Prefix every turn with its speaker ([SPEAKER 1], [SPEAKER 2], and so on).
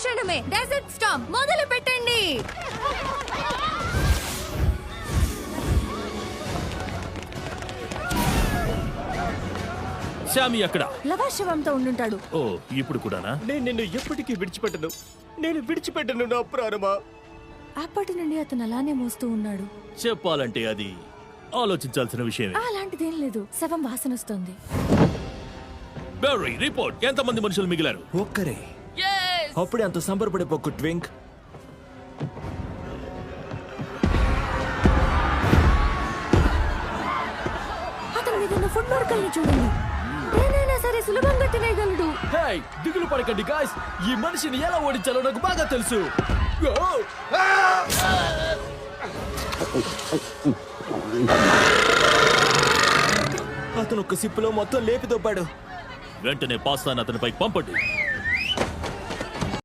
[SPEAKER 1] తక్షణమే dessert stamp మొదలు పెట్టండి.
[SPEAKER 2] శామి అక్కడ
[SPEAKER 1] లవాశవంతో ఉండుంటాడు.
[SPEAKER 2] ఓ ఇప్పుడు కూడానా?
[SPEAKER 3] నేను నిన్ను ఎప్పటికీ విడిచిపెట్టను. నేను విడిచిపెట్టను నా ప్రాణమా.
[SPEAKER 1] అప్పటి నుండి అతను అలానే మోస్తూ ఉన్నాడు.
[SPEAKER 2] చెప్పాలంటే అది ఆలోచించాల్సిన విషయమే.
[SPEAKER 1] అలాంటిదేం లేదు. శవం వాసన వస్తుంది.
[SPEAKER 2] Berry report. ఎంతమంది మనుషులు మిగిలారు?
[SPEAKER 3] ఒక్కరే. అప్పుడే అంత సంబరపడే పొక్కు ట్వింక్.
[SPEAKER 1] అతని మీద ఉన్న ఫుడ్ మార్కల్ని చూడండి. ఏదైనా సరే సులభంగా తినేయగలడు.
[SPEAKER 3] హే, దిగులు పడకండి గాయ్స్. ఈ మనిషిని ఎలా ఓడించాలో నాకు బాగా తెలుసు. అతను ఒక సిప్పులో మొత్తం లేపి దొబ్బాడు.
[SPEAKER 2] వెంటనే పాస్తాను అతనిపై పంపండి.